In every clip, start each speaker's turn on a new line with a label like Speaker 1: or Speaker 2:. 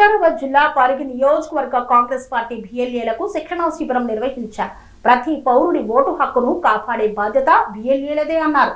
Speaker 1: వికారాబాద్ జిల్లా పరిగి నియోజకవర్గ కాంగ్రెస్ పార్టీ బిఎల్ఏలకు శిక్షణా శిబిరం నిర్వహించారు. ప్రతి పౌరుడి ఓటు హక్కును కాపాడే బాధ్యత బిఎల్ఏలదే అన్నారు.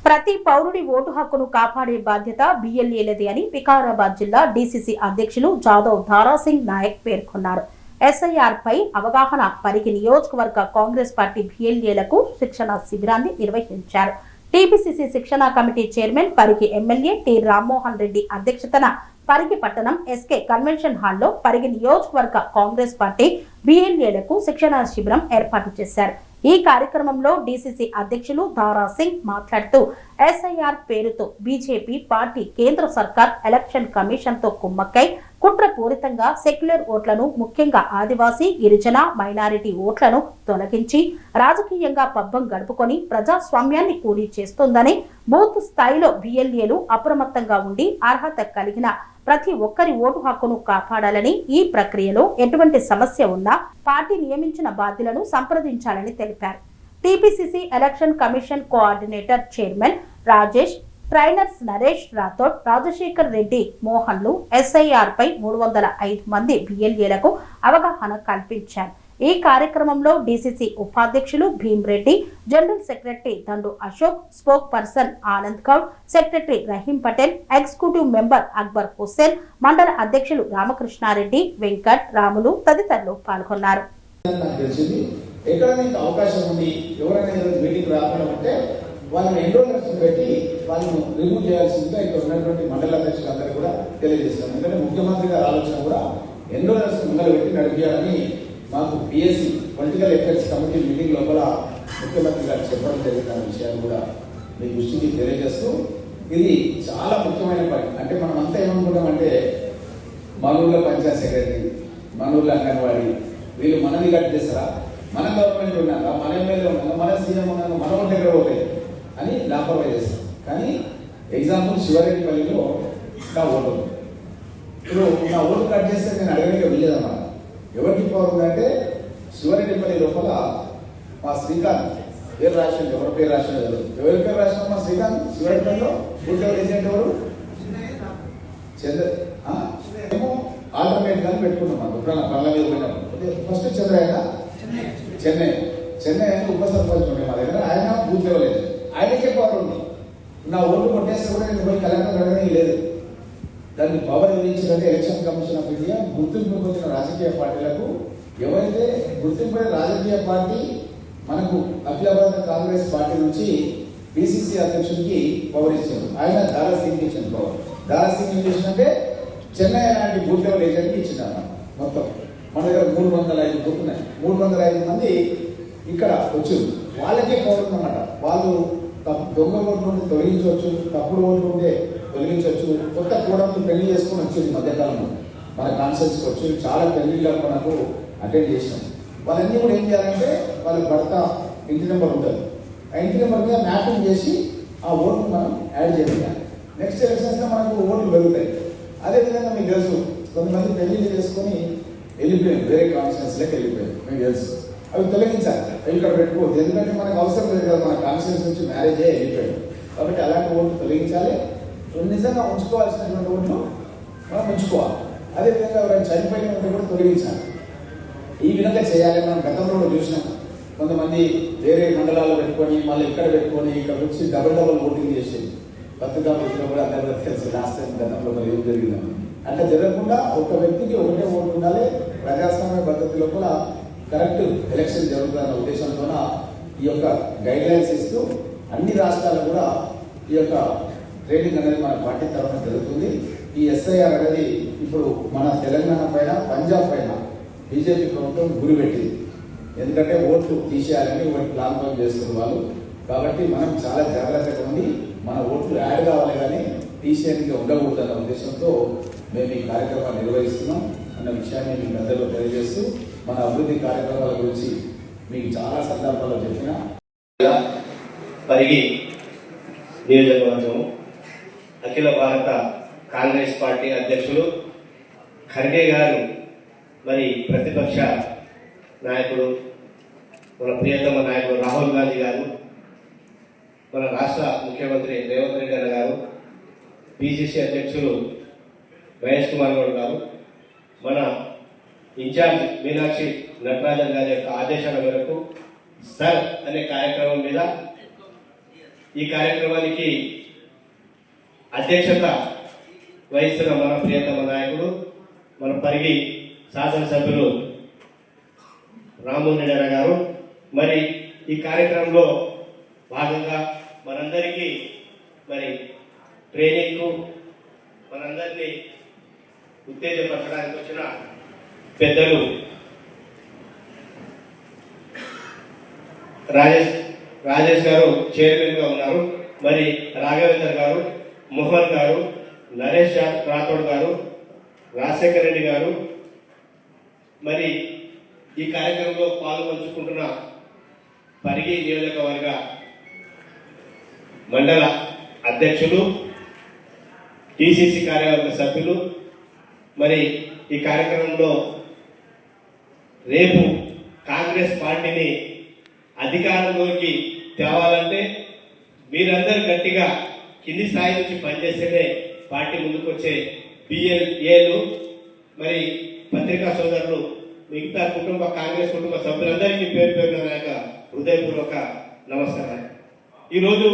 Speaker 1: ప్రతి పౌరుడి ఓటు హక్కును కాపాడే బాధ్యత బిఎల్ఏలదే అని వికారాబాద్ జిల్లా డిసిసి అధ్యక్షులు జాదవ్ దారాసింగ్ నాయక్ పేర్కొన్నారు. ఎస్ఐఆర్ పై అవగాహన పరిగి నియోజకవర్గ కాంగ్రెస్ పార్టీ బిఎల్ఏలకు శిక్షణా శిబిరాన్ని నిర్వహించారు. టీపీసీసీ శిక్షణా committee chairman Parigi MLA T Rammohan Reddy అధ్యక్షతన పరిగి పట్టణం ఎస్కే కన్వెన్షన్ హాల్లో పరిగి నియోజకవర్గ కాంగ్రెస్ పార్టీ బిఎల్ఏలకు శిక్షణా శిబిరం ఏర్పాటు చేశారు. ఈ కార్యక్రమంలో డిసిసి అధ్యక్షులు దారాసింగ్ మాట్లాడుతూ ఎస్ఐఆర్ పేరుతో బీజేపీ పార్టీ కేంద్ర సర్కార్ ఎలక్షన్ కమిషన్ తో కుమ్మక్కై కుట్రపూరితంగా సెక్యులర్ ఓట్లను ముఖ్యంగా ఆదివాసీ గిరిజన మైనారిటీ ఓట్లను తొలగించి రాజకీయంగా పబ్బం గడుపుకొని ప్రజాస్వామ్యాన్ని కూలీ చేస్తోందని, బూత్ స్థాయిలో బిఎల్ఏలు అప్రమత్తంగా ఉండి అర్హత కలిగిన ప్రతి ఒక్కరి ఓటు హక్కును కాపాడాలని, ఈ ప్రక్రియలో ఎటువంటి సమస్య ఉన్నా పార్టీ నియమించిన బాధ్యులను సంప్రదించాలని తెలిపారు. TPCC election commission coordinator chairman Rajesh, trainers Naresh Rathod, Rajasekhar Reddy, మోహన్లు ఎస్ఐఆర్ పై 305 మంది బిఎల్ఏలకు అవగాహన కల్పించారు. ఈ కార్యక్రమంలో డిసిసి ఉపాధ్యక్షులు భీమ్రెడ్డి, జనరల్ సెక్రటరీ దండు Ashok, spoke person Anand Goud, secretary Rahim Patel, executive member Akbar Hussain, మండల అధ్యక్షులు రామకృష్ణారెడ్డి, వెంకట్, రాములు తదితరులు పాల్గొన్నారు.
Speaker 2: వాళ్ళని ఎన్రోల్మెంట్స్ పెట్టి వాళ్ళను రిమూవ్ చేయాల్సిందిగా ఇక్కడ ఉన్నటువంటి మండల అధ్యక్షులందరూ కూడా తెలియజేస్తాం. ఎందుకంటే ముఖ్యమంత్రి గారి ఆలోచన కూడా ఎన్రోల్మెంట్స్ ముందర పెట్టి నడిపించాలని మాకు PSC political affairs committee meeting లోపల ముఖ్యమంత్రి గారు చెప్పడం జరుగుతున్న విషయాన్ని కూడా మీ దృష్టికి తెలియజేస్తూ, ఇది చాలా ముఖ్యమైన పని. అంటే మనం అంతా ఏమనుకుంటామంటే మన ఊళ్ళో పంచాయత్ సెక్రటరీ, మన ఊళ్ళో అంగన్వాడీ, వీళ్ళు మనది కట్ చేస్తారా, మన గవర్నమెంట్ ఉన్నాక, మన ఎమ్మెల్యే ఉన్నాక, మన సీఎం ఉన్నాక, మన ఓటు దగ్గర పోతాయి అని లాపర్వై చేస్తాం. కానీ ఎగ్జాంపుల్ శివరెడ్డిపల్లిలో నా ఓటు, ఇప్పుడు నా ఓటు కట్ చేస్తే నేను అడగడానికి వెళ్ళేదన్నమాట. ఎవరికి పవర్ ఉందంటే శివరెడ్డిపల్లి లోపల మా శ్రీకాంత్ పేరు రాసింది, ఎవరి పేరు రాసిన ఎవరి పేరు రాసిన మా శ్రీకాంత్ శివరెడ్డిపల్లిలో గుడ్ ఏజెంట్ ఎవరు చంద్ర ఏమో ఆల్టర్నేట్ కానీ పెట్టుకున్నాం. ఎప్పుడైనా పనుల మీద పోయినప్పుడు ఫస్ట్ చంద్రయ్య చెన్నై ఉప సర్పంచ్ ఉండే మా దగ్గర, ఆయన బూత్ లెవెల్ ఏజెంట్, ఆయనకే పవర్ ఉంది. నా ఓటు కొట్టేస్తే కూడా నేను పోయి కలెక్టర్ అడగడానికి లేదు. దాన్ని power విధించిందంటే election commission of India గుర్తింపు పొందిన రాజకీయ పార్టీలకు, ఎవరైతే గుర్తింపు రాజకీయ పార్టీ మనకు అఖిలాబాద్ కాంగ్రెస్ పార్టీ నుంచి పిసిసి అధ్యక్షుడికి పవర్ ఇచ్చారు. ఆయన దారాసింగ్ ఇచ్చిన పవర్. దారాసింగ్ ఏం చేసిందంటే చెన్నై లాంటి బూత్ లెవెల్ ఏజెంట్కి ఇచ్చిందన్నమాట. మొత్తం మన దగ్గర 305 బూత్ ఉన్నాయి. 305 మంది ఇక్కడ వచ్చారు. వాళ్ళకే పవర్ ఉందన్నమాట. వాళ్ళు దొంగ ఓట్లు ఉంటే తొలగించవచ్చు, తప్పుడు ఓట్లు ఉంటే తొలగించవచ్చు. కొత్త కూడలు పెళ్లి చేసుకొని వచ్చేది మధ్యకాలంలో మన కాన్సెన్స్కి వచ్చి చాలా పెళ్లిళ్ళకు మనకు అటెండ్ చేసినాం. వాళ్ళన్నీ కూడా ఏం చేయాలంటే వాళ్ళ భర్త ఇంటి నెంబర్ ఉంటుంది, ఆ ఇంటి నెంబర్ మీద మ్యాపింగ్ చేసి ఆ ఓట్లు మనం యాడ్ చేయాలి. నెక్స్ట్ ఎలక్షన్స్లో మనకు ఓట్లు పెరుగుతాయి. అదేవిధంగా మీకు తెలుసు, కొంతమంది పెళ్లిళ్ళు చేసుకొని వెళ్ళిపోయారు, వేరే కాన్స్టిట్యూన్సీలోకి వెళ్ళిపోయారు, మీకు తెలుసు. అవి తొలగించాలి, ఇక్కడ పెట్టుకోవద్దు. ఎందుకంటే మనకు అవసరం లేదు కదా, మన కాన్స్టిట్యూన్సీ నుంచి మ్యారేజ్ అయ్యి వెళ్ళిపోయాడు. కాబట్టి అలాంటి ఓట్లు తొలగించాలి. నిజంగా ఉంచుకోవాల్సినటువంటి ఓట్లు మనం ఉంచుకోవాలి. అదేవిధంగా ఎవరైనా చనిపోయిన ఓట్లు కూడా తొలగించాలి. ఈ విధంగా చేయాలి. మనం గతంలో కూడా చూసినాం, కొంతమంది వేరే మండలాల్లో పెట్టుకొని మళ్ళీ ఇక్కడ పెట్టుకొని ఇక్కడ వచ్చి డబుల్ ఓటింగ్ చేసేది. పత్రికా వృత్తిలో కూడా అందరూ తెలుసు లాస్ట్ టైం గతంలో మరి ఏం జరిగిందని. అట్లా జరగకుండా ఒక వ్యక్తికి ఒకటే ఓటు ఉండాలి. ప్రజాస్వామ్య పద్ధతిలో కూడా కరెక్ట్ ఎలక్షన్ జరుగుతున్న ఉద్దేశంతో ఈ యొక్క గైడ్ లైన్స్ ఇస్తూ అన్ని రాష్ట్రాలు కూడా ఈ యొక్క ట్రైనింగ్ అనేది మన పార్టీ తరఫున జరుగుతుంది. ఈ ఎస్ఐఆర్ అనేది ఇప్పుడు మన తెలంగాణ పైన, పంజాబ్ పైన బీజేపీ ప్రభుత్వం గురి పెట్టింది. ఎందుకంటే ఓట్లు తీసేయాలని ఒకటి ప్లాన్ చేస్తున్న వాళ్ళు. కాబట్టి మనం చాలా జాగ్రత్తగా ఉండి మన ఓట్లు యాడ్ కావాలి కానీ తీసేయడానికి ఉండకూడదు అన్న ఉద్దేశంతో మేము ఈ కార్యక్రమాన్ని నిర్వహిస్తున్నాం అన్న విషయాన్ని మీకు అందరిలో తెలియజేస్తూ, మన అభివృద్ధి కార్యక్రమాల గురించి మీకు చాలా సందర్భాల్లో చెప్పిన
Speaker 3: పరిగి నియోజకవర్గం అఖిల భారత కాంగ్రెస్ పార్టీ అధ్యక్షులు ఖర్గే గారు, మరి ప్రతిపక్ష నాయకుడు మన ప్రియతమ నాయకుడు రాహుల్ గాంధీ గారు, మన రాష్ట్ర ముఖ్యమంత్రి రేవంత్ రెడ్డి గారు, పిసిసి అధ్యక్షులు మహేష్ కుమార్ గౌడ్ గారు, మన ఇన్ఛార్జ్ మీనాక్షి నటరాజన్ గారి యొక్క ఆదేశాల మేరకు సర్ అనే కార్యక్రమం మీద ఈ కార్యక్రమానికి అధ్యక్షత వహిస్తున్న మన ప్రియతమ నాయకుడు, మన పరిగి శాసనసభ్యులు రామ్మోహన్ రెడ్డి గారు, మరి ఈ కార్యక్రమంలో భాగంగా మనందరికీ మరి ట్రైనింగ్ మనందరినీ ఉత్తేజపరచడానికి వచ్చిన పెద్దలు రాజేష్ గారు చైర్మన్ గా ఉన్నారు. మరి రాఘవేందర్ గారు, మోహన్ గారు, నరేష్ రాథోడ్ గారు, రాజశేఖర్ రెడ్డి గారు, మరి ఈ కార్యక్రమంలో పాల్గొంచుకుంటున్న పరిగి నియోజకవర్గ మండల అధ్యక్షులు, టిసిసి కార్యవర్గ సభ్యులు, మరి ఈ కార్యక్రమంలో రేపు కాంగ్రెస్ పార్టీని అధికారంలోకి తేవాలంటే మీరందరూ గట్టిగా కింది స్థాయి నుంచి పనిచేస్తేనే పార్టీ ముందుకు వచ్చే బిఎల్ఏలు, మరి పత్రికా సోదరులు, మిగతా కాంగ్రెస్ కుటుంబ సభ్యులందరికీ పేరు పేరున నా యొక్క హృదయపూర్వక నమస్కారం. ఈరోజు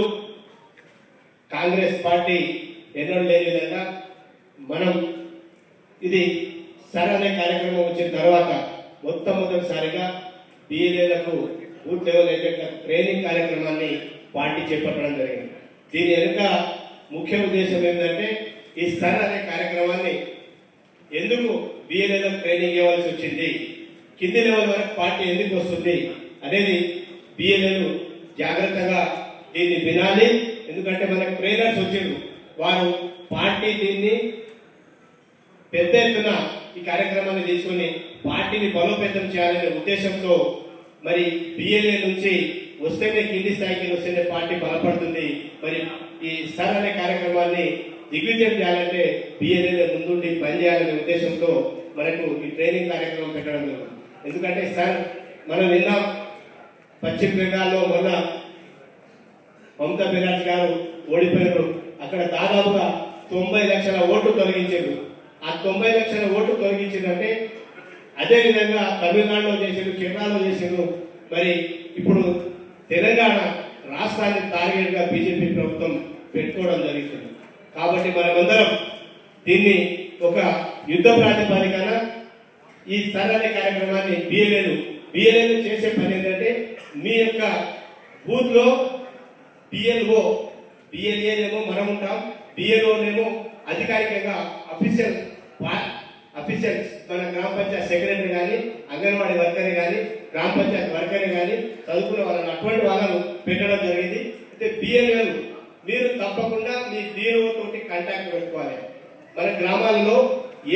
Speaker 3: కాంగ్రెస్ పార్టీ ఎన్నడూ లేని విధంగా మనం ఇది సర్ అనే కార్యక్రమం వచ్చిన తర్వాత మొట్టమొదటిసారిగా బిఎల్ఏలకు బూత్ లెవెల్ ఏజెంట్లకు ట్రైనింగ్ కార్యక్రమాన్ని పార్టీ చేపట్టడం జరిగింది. దీని వెనుక ముఖ్య ఉద్దేశం ఏంటంటే ఈ సర్ అనే కార్యక్రమాన్ని ఎందుకు బిఎల్ఏలకు ట్రైనింగ్ ఇవ్వాల్సి వచ్చింది, కింది లెవెల్ వరకు పార్టీ ఎందుకు వస్తుంది అనేది బిఎల్ఏలు జాగ్రత్తగా దీన్ని వినాలి. ఎందుకంటే మనకు ట్రైనర్స్ వచ్చారు, వారు పార్టీ దీన్ని పెద్ద ఎత్తున ఈ కార్యక్రమాన్ని తీసుకుని పార్టీని బలోపేతం చేయాలనే ఉద్దేశంతో మరి బిఎల్ఏ నుంచి వస్తేనే కింది స్థాయికి వస్తేనే పార్టీ బలపడుతుంది. మరి ఈ సర్ అనే కార్యక్రమాన్ని దిగ్విజయం చేయాలంటే బిఎల్ఏ ముందుండి పనిచేయాలనే ఉద్దేశంతో మనకు ఈ ట్రైనింగ్ కార్యక్రమం పెట్టడం జరుగుతుంది. ఎందుకంటే సార్ మనం విన్నాం, పశ్చిమ బెంగాల్లో మొన్న మమతా బెనర్జీ గారు ఓడిపోయారు. అక్కడ దాదాపుగా 90 లక్షల ఓట్లు తొలగించారు. ఆ 90 లక్షల ఓట్లు తొలగించిందంటే అదే విధంగా తమిళనాడులో చేసారు, కేరళలో చేసారు. మరి ఇప్పుడు తెలంగాణ రాష్ట్రాన్ని టార్గెట్ గా బీజేపీ ప్రభుత్వం పెట్టుకోవడం జరుగుతుంది. కాబట్టి మనమందరం దీన్ని ఒక యుద్ధ ప్రాతిపదికన ఈ సర్ అనే కార్యక్రమాన్ని బిఎల్ఏలు చేసే పని ఏంటంటే మీ యొక్క బూత్ లో బిఎల్ఏనేమో మనం ఉంటాం, బిఎల్ఓనేమో అధికారికంగా అఫీషియల్స్ మన గ్రామ పంచాయత్ సెక్రటరీ కానీ, అంగన్వాడీ వర్కర్ కానీ, గ్రామ పంచాయత్ వర్కర్ కానీ చదువుకున్న వాళ్ళని అటువంటి వాళ్ళను పెట్టడం జరిగింది. అయితే బిఎల్ఏలు మీరు తప్పకుండా మీ డిఓ తోటి కాంటాక్ట్ పెట్టుకోవాలి. మన గ్రామాల్లో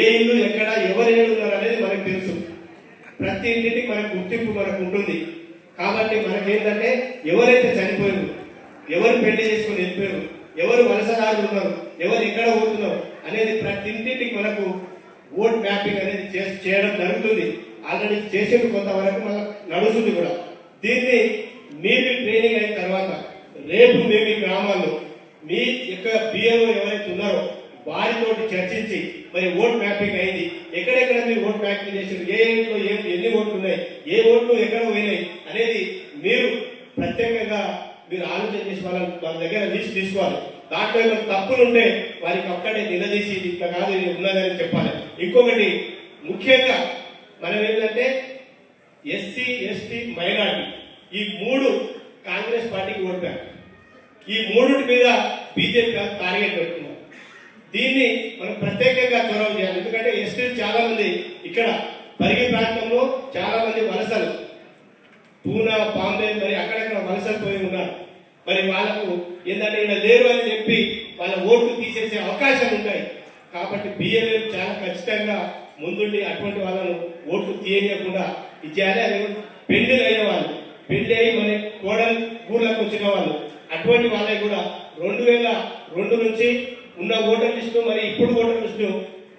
Speaker 3: ఏ ఇల్లు ఎక్కడ ఎవరు ఉన్నారు అనేది మనకు తెలుసు. ప్రతి ఇంటికి మనకు గుర్తింపు మనకు ఉంటుంది. కాబట్టి మనకేంటంటే ఎవరైతే చనిపోయారు, ఎవరు పెళ్లి చేసుకుని వెళ్ళిపోయారు, ఎవరు వలసదారులు ఉన్నారు, ఎవరు ఎక్కడ పోతున్నారు అనేది ప్రతి ఇంటికి మనకు ఓట్ మ్యాపింగ్ అనేది చేయడం జరుగుతుంది. ఆల్రెడీ చేసేది కొంతవరకు మనకు నడుస్తుంది కూడా. దీన్ని మీరు ట్రైనింగ్ అయిన తర్వాత రేపు మీ గ్రామాల్లో మీ యొక్క బిఎల్ఓ ఎవరైతే ఉన్నారో వారితోటి చర్చించి మరి ఓట్ మ్యాపింగ్ అయింది, ఎక్కడెక్కడ మీరు ఓట్ మ్యాపింగ్ చేసారు, ఏ ఇంట్లో ఎన్ని ఓట్లు ఉన్నాయి, ఏ ఓట్లు ఎక్కడ పోయినాయి అనేది మీరు ప్రత్యేకంగా మీరు ఆలోచన చేసి వాళ్ళ దగ్గర లిస్ట్ తీసుకోవాలి. దాంట్లో ఏమైనా తప్పులు ఉంటే వారికి ఒక్కడే నిలదీసి ఇట్లా కాదు ఇది ఉన్నదని చెప్పాలి. ఇంకొకటి ముఖ్యంగా మనం ఏంటంటే ఎస్సీ, ఎస్టీ, మైనార్టీ ఈ 3 కాంగ్రెస్ పార్టీకి ఓట్ బ్యాంక్. ఈ 3 మీద బీజేపీ టార్గెట్ పెట్టుకున్నారు. దీన్ని మనం ప్రత్యేకంగా చొరవ చేయాలి. ఎందుకంటే ఎస్టీలు చాలా మంది ఇక్కడ పరిగి ప్రాంతంలో చాలా మంది వలసలు పూనా, బాంబే మరి అక్కడక్కడ వలసలు పోయి ఉన్నారు. మరి వాళ్ళకు ఏంటంటే ఇక్కడ లేరు అని చెప్పి వాళ్ళ ఓట్లు తీసేసే అవకాశాలు ఉంటాయి. కాబట్టి బిఎల్ఏ చాలా ఖచ్చితంగా ముందుండి అటువంటి వాళ్ళను ఓట్లు తీయకుండా ఇచ్చేయాలి. అది పెళ్లిలు అయిన వాళ్ళు, పెళ్లి అయి మన కోడలు ఊర్లకు వచ్చిన వాళ్ళు అటువంటి వాళ్ళకి కూడా 2002 నుంచి ఉన్న ఓటర్ లిస్టు మరి ఇప్పుడు ఓటర్ లిస్టు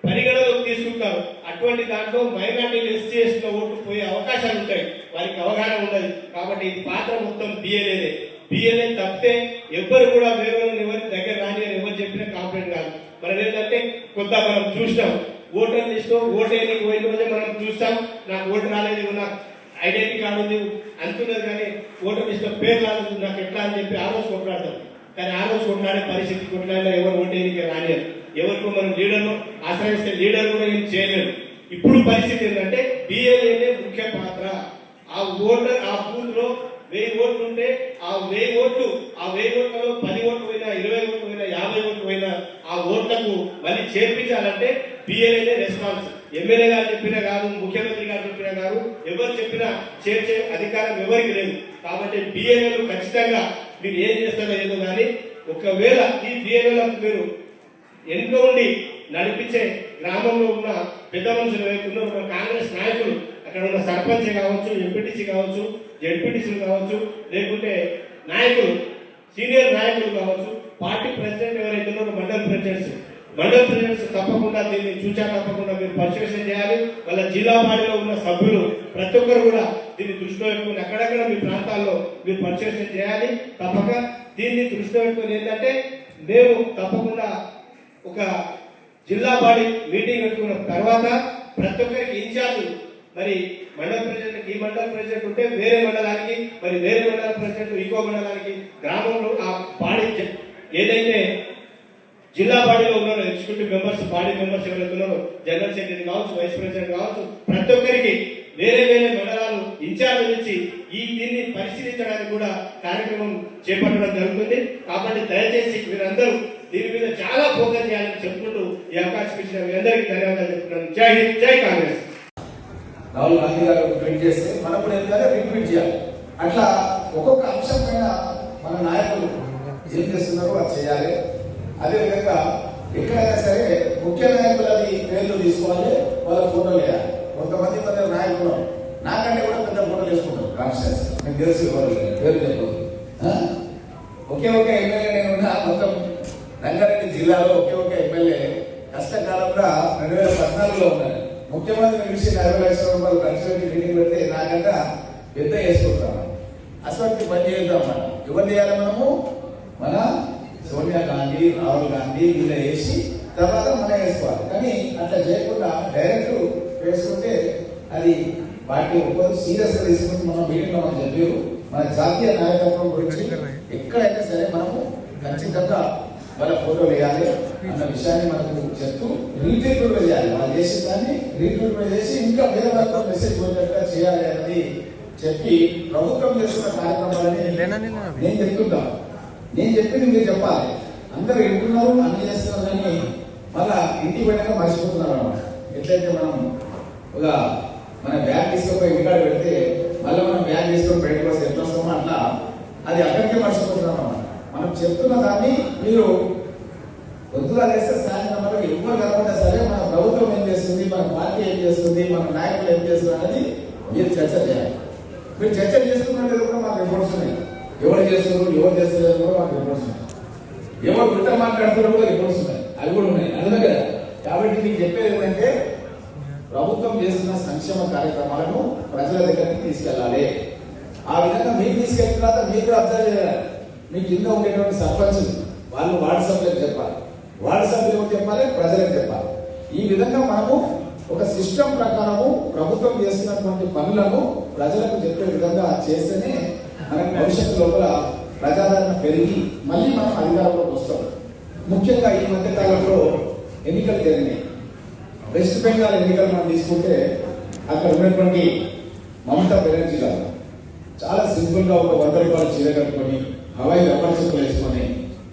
Speaker 3: పరిగణలోకి తీసుకుంటారు. అటువంటి దాంట్లో మైనార్టీలు, ఎస్సీ, ఎస్టీలో ఓట్లు పోయే అవకాశాలు ఉంటాయి. వారికి అవగాహన ఉండదు. కాబట్టి ఈ పాత్ర మొత్తం బిఎల్ఏ తప్పితే ఎవ్వరు కూడా వేరే ఎవరి దగ్గర రాని అని ఎవరు చెప్పిన కంప్లైంట్ కాదు. మనం ఏంటంటే కొత్త మనం చూసినాం ఓటర్ లిస్ట్ ఓటేనికి పోయిన రోజే మనం చూస్తాం. నాకు ఓటు రాలేదు, నాకు ఐడెంటిటీ కార్డు ఉంది అంటున్నది, కానీ ఓటర్ లిస్ట్ పేరు రాలేదు నాకు ఎట్లా అని చెప్పి ఆ రోజు కొట్లాడతాం. కానీ ఆ రోజు కొట్లాడే పరిస్థితి కొట్లాడినా ఎవరు ఓటేనికి రాలేదు. ఎవరికో మనం లీడర్ను ఆశ్రయిస్తే లీడర్ కూడా ఏం చేయలేదు. ఇప్పుడు పరిస్థితి ఏంటంటే బిఎల్ఏనే ముఖ్య పాత్ర. ఆ ఓటర్ ఆ బూత్ లో 1000 ఓట్లు ఉంటే ఆ 1000 ఓట్లలో 10 ఓట్లు పోయినా 20 ఓట్లు పోయినా 50 ఓట్లు పోయినా ఆ ఓట్లకు మళ్ళీ చేర్పించాలంటే బిఎల్ఏనే రెస్పాన్స్. ఎమ్మెల్యే గారు చెప్పినా కాదు, ముఖ్యమంత్రి గారు చెప్పినా కాదు, ఎవరు చెప్పినా చేర్చే అధికారం ఎవరికి లేదు. కాబట్టి బిఎల్ఏలు ఖచ్చితంగా మీరు ఏం చేస్తారో ఏదో కానీ ఒకవేళ ఈ బిఎల్ఏలకు మీరు ఎంతో ఉండి నడిపించే గ్రామంలో ఉన్న పెద్ద మనుషులు ఏవైతున్నా ఉన్న కాంగ్రెస్ నాయకులు, అక్కడ ఉన్న సర్పంచ్ కావచ్చు, ఎంపీటీసీ కావచ్చు, జడ్పీటీసీలు కావచ్చు, లేకుంటే నాయకులు సీనియర్ నాయకులు కావచ్చు, పార్టీ ప్రెసిడెంట్ ఎవరైతే ఉన్నారో మండల్ ప్రెసిడెంట్స్ తప్పకుండా దీన్ని చూచా తప్పకుండా మీరు పరిశీలన చేయాలి. వాళ్ళ జిల్లా బాడీలో ఉన్న సభ్యులు ప్రతి ఒక్కరు కూడా దీన్ని దృష్టిలో పెట్టుకుని అక్కడక్కడ మీ ప్రాంతాల్లో మీరు పరిశీలన చేయాలి. తప్పక దీన్ని దృష్టిలో పెట్టుకుని ఏంటంటే మేము తప్పకుండా ఒక జిల్లా బాడీ మీటింగ్ పెట్టుకున్న తర్వాత ప్రతి ఒక్కరికి ఇన్ఛార్జ్, మరి మండల ప్రెసిడెంట్ ఈ మండల ప్రెసిడెంట్ ఉంటే వేరే మండలానికి, మరి వేరే మండల ప్రెసిడెంట్ ఇంకో మండలానికి, గ్రామంలో ఆ బాడీ ఏదైతే జిల్లా బాడీలో ఉన్నారో ఎగ్జిక్యూటివ్ మెంబర్స్, బాడీ మెంబర్స్ ఎవరైతే ఉన్నారో జనరల్ సెక్రటరీ కావచ్చు, వైస్ ప్రెసిడెంట్ కావచ్చు, ప్రతి ఒక్కరికి వేరే వేరే మండలాలు ఇన్ఛార్జ్ ఇచ్చి దీన్ని పరిశీలించడానికి కూడా కార్యక్రమం చేపట్టడం జరుగుతుంది. కాబట్టి దయచేసి మీరందరూ దీని మీద చాలా ఫోకస్ చేయాలని చెప్పుకుంటూ ఈ అవకాశం ఇచ్చిన మీ అందరికీ ధన్యవాదాలు చెప్తున్నాను. జై హింద్, జై కాంగ్రెస్.
Speaker 2: రాహుల్ గాంధీ గారు ట్వీట్ చేస్తే మనం కూడా ఏంటంటే రీట్వీట్ చేయాలి. అట్లా ఒక్కొక్క అంశం పైన మన నాయకులు ఏం చేస్తున్నారో అది చేయాలి. అదేవిధంగా ఎక్కడైనా సరే ముఖ్య నాయకులది పేర్లు తీసుకోవాలి, వాళ్ళ ఫోటోలు వేయాలి. కొంతమంది నాయకులు నాకంటే కూడా పెద్ద ఫోటోలు వేసుకుంటారు కాన్షియస్, మీకు తెలుసు పేరు చెప్పదు. ఒకే ఒక ఎమ్మెల్యే నేను ఉన్నా మొత్తం రంగారెడ్డి జిల్లాలో ఒకే ఒక ఎమ్మెల్యే కష్టకాలంగా 2014లో ఉన్నాను. ముఖ్యమంత్రి పిలిచి 40 లక్షల రూపాయలు ఖర్చు పెట్టి మీటింగ్ పెడితే నాకంటే పెద్ద వేసుకుంటాను. అసలు పని చేద్దాం. మనం ఎవరు చేయాలి? మనము మన సోనియా గాంధీ, రాహుల్ గాంధీ వీళ్ళ వేసి తర్వాత మనం వేసుకోవాలి. కానీ అట్లా చేయకుండా డైరెక్ట్ వేసుకుంటే అది పార్టీ ఒక్కరు సీరియస్ గా తీసుకుంటే మనం మీటింగ్ లో మనం చెప్పారు. మన జాతీయ నాయకత్వం గురించి ఎక్కడైనా సరే మనము ఖచ్చితంగా వాళ్ళ ఫోటోలు వేయాలి అన్న విషయాన్ని మనకు చెప్తూ రీట్వీట్ కూడా చేయాలి. వాళ్ళు చేసిన దాన్ని రీట్వీట్ కూడా చేసి ఇంకా వేరే వాళ్ళతో మెసేజ్ పోయేటట్టుగా చేయాలి అనేది చెప్పి ప్రభుత్వం చేస్తున్న కార్యక్రమాలని నేను చెప్తుంటా. నేను చెప్పింది మీరు చెప్పాలి. అందరూ వింటున్నారు, అన్ని చేస్తున్నారు, కానీ మళ్ళా ఇంటికి పోయినాక మర్చిపోతున్నారు అన్నమాట. ఎట్లయితే మనం ఒక మన బ్యాగ్ తీసుకుపోయి ఇంటికాడ పెడితే మళ్ళీ మనం బ్యాగ్ తీసుకొని బయటకు వస్తే ఎట్లా వస్తామో అట్లా అది అక్కడికే మర్చిపోతున్నాం అన్నమాట. మనం చెప్తున్న దాన్ని మీరు వద్దుగా చేస్తే సాయంత్రం వరకు ఎవరు కలపడా సరే మన ప్రభుత్వం ఏం చేస్తుంది, మన పార్టీ ఏం చేస్తుంది, మన నాయకులు ఏం చేస్తుంది అనేది మీరు చర్చ చేయాలి. మీరు చర్చ చేసుకున్నట్టు కూడా మాకు రిపోర్ట్స్ ఉన్నాయి. ఎవరు చేస్తున్నారు, ఎవరు చేస్తున్నారు కూడా మాకు రిపోర్ట్స్ ఉన్నాయి. ఎవరు ఉల్టా మాట్లాడుతున్నారు కూడా రిపోర్ట్స్ ఉన్నాయి, అవి కూడా ఉన్నాయి. అర్థమే కదా. కాబట్టి మీకు చెప్పేది ఏంటంటే ప్రభుత్వం చేస్తున్న సంక్షేమ కార్యక్రమాలను ప్రజల దగ్గరికి తీసుకెళ్లాలి. ఆ విధంగా మీకు తీసుకెళ్ళిన తర్వాత మీరు కూడా అబ్జర్వ్ చేయాలి. మీ కింద ఉండేటువంటి సర్పంచ్ వాళ్ళు వార్డు సభ్యులకు చెప్పాలి, వార్డు సభ్యులకు చెప్పాలి, ప్రజలకు చెప్పాలి. ఈ విధంగా మనము ఒక సిస్టమ్ ప్రకారము ప్రభుత్వం చేస్తున్నటువంటి పనులను ప్రజలకు చెప్పే విధంగా చేస్తేనే మనకు భవిష్యత్తు లోపల ప్రజాదరణ పెరిగి మళ్ళీ మనం అధికారంలోకి వస్తాం. ముఖ్యంగా ఈ మధ్య కాలంలో ఎన్నికలు జరిగినాయి. వెస్ట్ బెంగాల్ ఎన్నికలు మనం తీసుకుంటే అక్కడ ఉన్నటువంటి మమతా బెనర్జీ గారు చాలా సింపుల్ గా ఒక 100 రూపాయల చీర కట్టుకొని హవాయి రబ్బర్ చెప్పులు వేసుకొని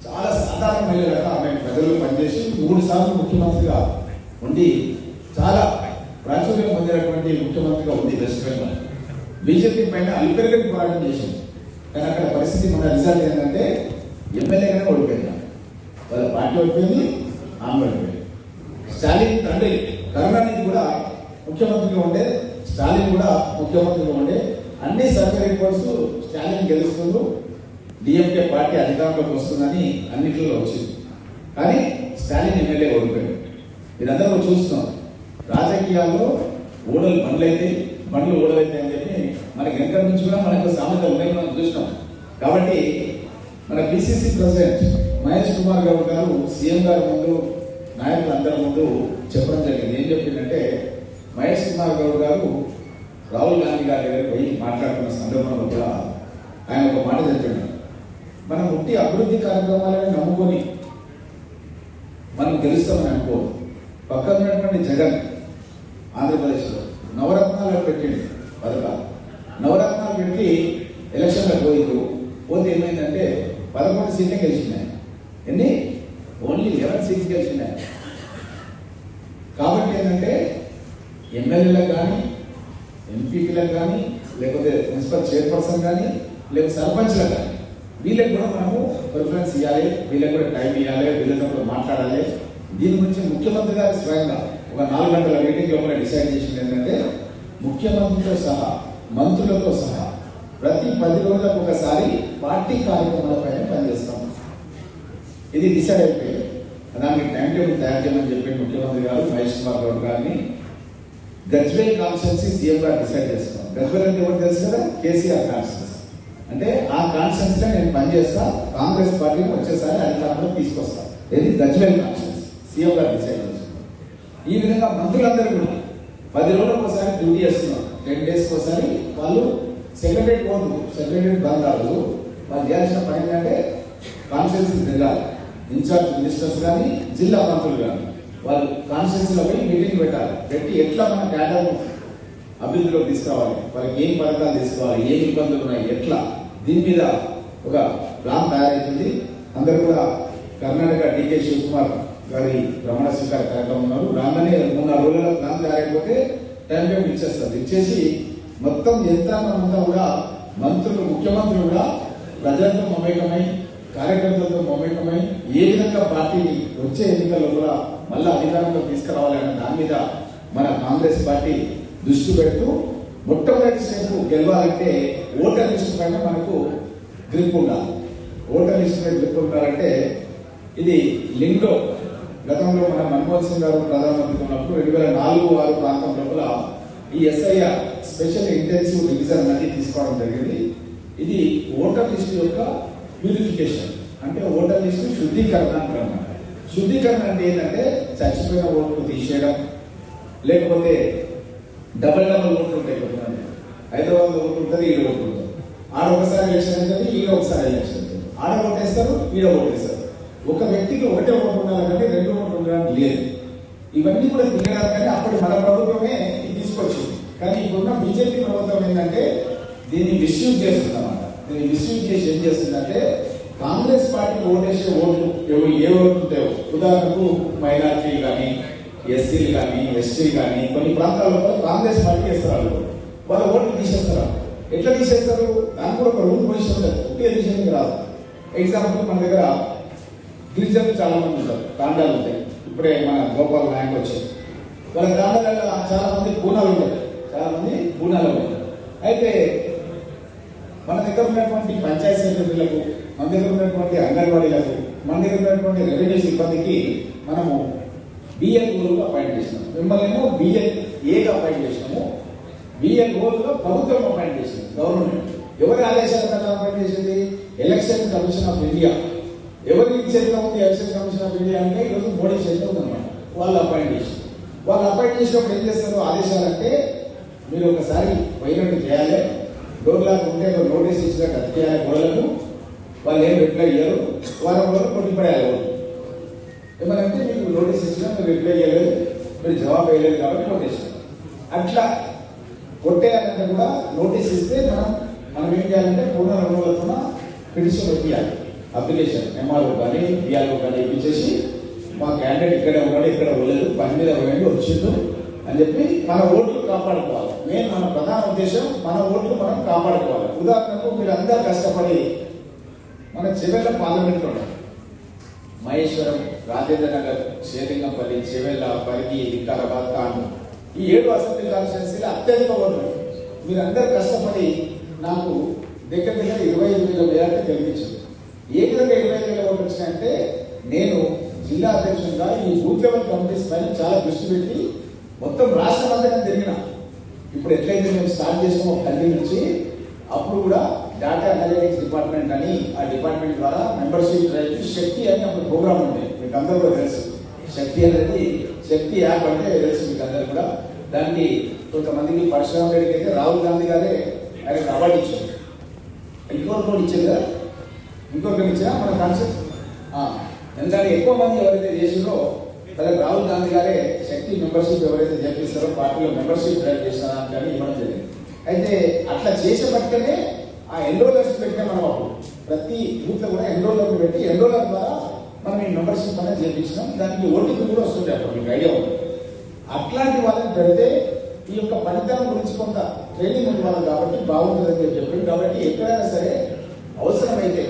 Speaker 2: చాలా సాధారణ మహిళగా ఆమె ప్రజలు పనిచేసి 3 సార్లు ముఖ్యమంత్రిగా ఉండి చాలా ప్రాచుర్యం పొందినటువంటి ముఖ్యమంత్రిగా ఉంది వెస్ట్ బెంగాల్. బీజేపీ పైన అల్పెరగని పోరాటం చేసింది. కానీ అక్కడ పరిస్థితి మన రిజల్ట్ ఏంటంటే ఎమ్మెల్యేగానే ఓడిపోయింది. వాళ్ళ పార్టీ ఓడిపోయింది, ఆమె ఓడిపోయింది. స్టాలిన్ తండ్రి కరుణానిధి కూడా ముఖ్యమంత్రిగా ఉండే, స్టాలిన్ కూడా ముఖ్యమంత్రిగా ఉండే. అన్ని సర్వే రిపోర్ట్స్ స్టాలిన్ గెలుస్తుండ్రు, డిఎంకే పార్టీ అధికారంలోకి వస్తుందని అన్నింటిలో వచ్చింది. కానీ స్టాలిన్ ఎమ్మెల్యే ఓడిపోయాడు. మీరందరూ చూస్తున్నాం రాజకీయాల్లో ఓడలు బండ్లు ఓడలైతే అని చెప్పి మనకి వెనక నుంచి కూడా మనకు సామెత ఉన్నాయి, మనం చూసినాం. కాబట్టి మన పిసిసి ప్రెసిడెంట్ మహేష్ కుమార్ గౌడ్ గారు సీఎం గారి ముందు నాయకులందరి ముందు చెప్పడం జరిగింది. ఏం చెప్పిందంటే మహేష్ కుమార్ గౌడ్ గారు రాహుల్ గాంధీ గారి దగ్గరికి పోయి మాట్లాడుతున్న సందర్భంలో కూడా ఆయన ఒక మాట చెప్పాడు. మనం ఉట్టి అభివృద్ధి కార్యక్రమాలను నమ్ముకొని మనం గెలుస్తామని అనుకో. పక్కన ఉన్నటువంటి జగన్ ఆంధ్రప్రదేశ్లో నవరత్నాలు పెట్టింది పథకాలు. నవరత్నాలు పెట్టి ఎలక్షన్లకు పోతే ఏమైందంటే 11 సీట్లే గెలిచినాయి. ఎన్ని? ఓన్లీ 11 సీట్స్ గెలిచినాయి. కాబట్టి ఏంటంటే ఎమ్మెల్యేలకు కానీ ఎంపీలకు కానీ లేకపోతే మున్సిపల్ చైర్పర్సన్ కానీ లేకపోతే సర్పంచ్లకు కానీ వీళ్ళకి కూడా మనము ప్రిఫరెన్స్ ఇవ్వాలి, వీళ్ళకి కూడా టైం ఇవ్వాలి, వీళ్ళతో కూడా మాట్లాడాలి. దీని గురించి ముఖ్యమంత్రి గారు స్వయంగా ఒక 4 గంటల మీటింగ్ లోపల డిసైడ్ చేసింది ఏంటంటే ముఖ్యమంత్రితో సహా మంత్రులతో సహా ప్రతి 10 రోజులకు ఒకసారి పార్టీ కార్యక్రమాలపైన పనిచేస్తాం. ఇది డిసైడ్ అయిపోయింది. దానికి టైం టేబుల్ తయారు చేయమని చెప్పి ముఖ్యమంత్రి గారు మహేష్ కుమార్ గౌడ్ గారిని గజ్వేల్ కాన్స్టిట్యున్సీ సీఎం గారు డిసైడ్ చేస్తాం. గజ్వేల్ అంటే ఎవరు తెలుసు కదా, కేసీఆర్ కాన్స్టిట్యున్సీ. అంటే ఆ కాన్స్టిట్యున్సీలో నేను పనిచేస్తా, కాంగ్రెస్ పార్టీని వచ్చేసారి అధికారంలో తీసుకొస్తా. ఇది గజ్వేల్ కాన్స్టిట్యున్సీ సీఎం గారు డిసైడ్ చేస్తున్నారు. ఈ విధంగా మంత్రులందరూ కూడా 10 రోజులకు ఒకసారి డ్యూటీ చేస్తున్నారు. 10 డేస్కి ఒకసారి వాళ్ళు సెక్రటరీ బంద్ కాదు. వాళ్ళు చేయాల్సిన పని ఏంటంటే కాన్స్టిట్యున్సీ తిరగాలి. ఇన్ఛార్జ్ మినిస్టర్స్ కానీ జిల్లా మంత్రులు కానీ వాళ్ళు కాన్స్టిట్యున్సీలో పోయి మీటింగ్ పెట్టాలి. పెట్టి ఎట్లా మన క్యాడర్ అభివృద్ధిలో తీసుకురావాలి, వాళ్ళకి ఏం పథకాలు తీసుకోవాలి, ఏం ఇబ్బందులు ఉన్నాయి, ఎట్లా దీని మీద ఒక ప్లాన్ తయారైతుంది. అందరూ కూడా కర్ణాటక డికే శివకుమార్ గారి ప్రమాణ స్వీకార కార్యక్రమం ఉన్నారు. రాగానే 3-4 రోజుల ప్లాన్ తయారైపోతే టైం టేబుల్ ఇచ్చేస్తారు. ఇచ్చేసి మొత్తం యంత్రాంగం అంతా కూడా మంత్రులు ముఖ్యమంత్రులు కూడా ప్రజలతో మమేకమై కార్యకర్తలతో మమేకమై ఏ విధంగా పార్టీని వచ్చే ఎన్నికల్లో కూడా మళ్ళీ అధికారంలో తీసుకురావాలన్న దాని మీద మన కాంగ్రెస్ పార్టీ దృష్టి పెడుతూ మొట్టమొదటి స్టెప్ గెలవాలంటే ఓటర్ లిస్టు పైన మనకు గ్రిప్ ఉండాలి. ఓటర్ లిస్టు పైన గ్రిప్ ఉండాలంటే ఇది లింక్లో గతంలో మన మన్మోహన్ సింగ్ గారు ప్రధానమంత్రి ఉన్నప్పుడు 2004-6 ప్రాంతం లోపల ఈ ఎస్ఐఆర్ స్పెషల్ ఇంటెన్సివ్ రివిజన్ అనేది తీసుకోవడం జరిగింది. ఇది ఓటర్ లిస్టు యొక్క ప్యూరిఫికేషన్, అంటే ఓటర్ లిస్టు శుద్ధీకరణ అంటారు. శుద్ధీకరణ అంటే ఏంటంటే చచ్చిపోయిన ఓట్లు తీసేయడం, లేకపోతే డబల్ ఓట్లు ఉంటాయి. హైదరాబాద్ ఓట్లు ఉంటుంది, ఈడ ఓట్లు ఉంటుంది. ఆడ ఒకసారి ఎలక్షన్ అవుతుంది, ఈడ ఒకసారి ఎలక్షన్ అవుతుంది. ఆడ ఓటేస్తారు, ఈడ ఓటేస్తారు. ఒక వ్యక్తికి ఒకటే ఓటు ఉండాలంటే 2 ఓట్లు ఉండడానికి లేదు. ఇవన్నీ కూడా తిరగడానికంటే అప్పుడు మన ప్రభుత్వమే తీసుకొచ్చింది. కానీ ఇప్పుడున్న బీజేపీ ప్రభుత్వం ఏంటంటే దీన్ని మిస్యూజ్ చేస్తుందన్నమాట. దీన్ని మిస్యూజ్ చేసి ఏం చేస్తుందంటే కాంగ్రెస్ పార్టీ ఓటేసే ఓట్లు ఏ ఓట్లు ఉంటాయో, ఉదాహరణకు మైనార్టీలు కానీ ఎస్సీలు కానీ ఎస్టీలు కానీ కొన్ని ప్రాంతాల్లో కాంగ్రెస్ పార్టీ వేస్తారు. వాళ్ళ ఓట్లు తీసేస్తారు. ఎట్లా తీసేస్తారు? దానికి కూడా ఒక రూల్ పొజిషన్ ఉంటుంది. ఒకే తీసేందుకు రాదు. ఎగ్జాంపుల్ మన దగ్గర గిరిజనులు చాలా మంది ఉంటారు, తాండాలు ఉంటాయి. ఇప్పుడే మన గోపాల్ నాయక్ వచ్చారు. వాళ్ళ తాండాలలో చాలా మంది పూనాలు ఉంటాయి, ఉంటాయి. అయితే మన దగ్గర ఉన్నటువంటి పంచాయతీ సెక్రటరీలకు, మన దగ్గర ఉన్నటువంటి అంగన్వాడీలకు, మన దగ్గర ఉన్నటువంటి రెవెన్యూ సిబ్బందికి మనము బిఎల్ఓలుగా అపాయింట్ చేసినాము. మిమ్మల్ని బిఎల్ఏగా అపాయింట్ చేసినాము. బిఎల్ఓలుగా ప్రభుత్వం అపాయింట్ చేసింది, గవర్నమెంట్. ఎవరి ఆదేశాల ప్రకారం అపాయింట్ చేసింది? Election commission of India. ఎవరి చేతిలో ఉంది ఎలక్షన్ కమిషన్ ఆఫ్ ఇండియా అంటే ఈరోజు మోడీ చేతిలో ఉందన్నమాట. వాళ్ళు అపాయింట్ చేసింది. వాళ్ళు అపాయింట్ చేసినప్పుడు ఏం చేస్తారు? ఆదేశాలంటే మీరు ఒకసారి పోయినట్టు చేయాలి, డోర్లాగా ఉంటే నోటీస్ ఇచ్చినట్టు అది చేయాలి గోడలకు. వాళ్ళు ఏం రిప్లై ఇయ్యారు, వారం రోజులు కొట్టిపడేయాలి. ఏమనంటే మీకు నోటీస్ ఇచ్చినా మీరు రిప్లై చేయలేదు, మీరు జవాబు వేయలేదు కాబట్టి కొట్టేసారు. అట్లా కొట్టేయాలంటే కూడా నోటీస్ ఇస్తే మనం ఏం చేయాలంటే పూర్ణ రోజులతో పిటిషన్ పెట్టాలి. అప్లికేషన్ ఎంఆర్ఓ కానీ డిఆర్ఓ కానీ ఇప్పించేసి మా క్యాండిడేట్ ఇక్కడే ఉన్నాడు, ఇక్కడ వెళ్ళలేదు, పని మీద పోయండి, వచ్చిండు అని చెప్పి మన ఓట్లు కాపాడుకోవాలి. మన ప్రధాన ఉద్దేశం మన ఓట్లు మనం కాపాడుకోవాలి. ఉదాహరణకు మీరు అందరూ కష్టపడి మన చెవెళ్ళ పార్లమెంట్ లో మహేశ్వరం, రాజేంద్ర నగర్, షేరింగంపల్లి, చెవెళ్ళ, పరిగి, వికారాబాద్, తాండూ ఈ 7 అసెంబ్లీ కాన్స్టిట్యున్సీలు అత్యధిక ఓట్లు. మీరందరూ కష్టపడి నాకు దగ్గర 25,000 వేలంటే గెలిపించారు. ఏ విధంగా 25,000 ఓట్లు వచ్చినాయంటే నేను జిల్లా అధ్యక్షుడిగా ఈ బూత్ లెవెల్ కమిటీస్ పైన చాలా దృష్టి పెట్టి మొత్తం రాష్ట్రం అంతా తిరిగిన. ఇప్పుడు ఎట్లయితే మేము స్టార్ట్ చేసామో 10 నుంచి అప్పుడు కూడా డేటా అనలిటిక్స్ డిపార్ట్మెంట్ అని ఆ డిపార్ట్మెంట్ ద్వారా మెంబర్షిప్ డ్రైవ్ శక్తి అని ఒక ప్రోగ్రామ్ ఉంది, మీకు అందరూ కూడా తెలుసు. శక్తి అనేది శక్తి యాప్ అంటే తెలుసు మీకు అందరూ కూడా. దానికి కొంతమందికి పరశురామ్ రెడ్డికి అయితే రాహుల్ గాంధీ గారే ఆయనకు అవార్డు ఇచ్చారు. ఇంకొకరు కూడా ఇచ్చారు కదా, ఇంకొకరికి ఇచ్చినా మన కాన్సెప్ట్. ఎందుకంటే ఎక్కువ మంది ఎవరైతే చేసిందో వాళ్ళకి రాహుల్ గాంధీ గారే శక్తి మెంబర్షిప్ ఎవరైతే చేపిస్తారో పార్టీలో మెంబర్షిప్ డ్రైవ్ చేసినా కానీ ఇవ్వడం జరిగింది. అయితే అట్లా చేసేపట్టుకనే ఆ ఎన్రోలర్స్ పెట్టినా మనం అప్పుడు ప్రతి బూత్ లో కూడా ఎన్రోలర్ పెట్టి ఎన్రోలర్ ద్వారా మనం ఈ మెంబర్షిప్ అనేది చేపించినాం. దానికి ఓటీపీ కూడా వస్తుంది, అప్పుడు మీకు ఐడియా ఉంది. అట్లాంటి వాళ్ళని పెడితే ఈ యొక్క ఫలితాల గురించి కొంత ట్రైనింగ్ ఉంటుంది కాబట్టి బాగుంటుందని చెప్పారు. కాబట్టి ఎక్కడైనా సరే అవసరమైతే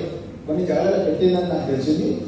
Speaker 2: కొన్ని జాగాలో పెట్టిందని నాకు తెలిసింది.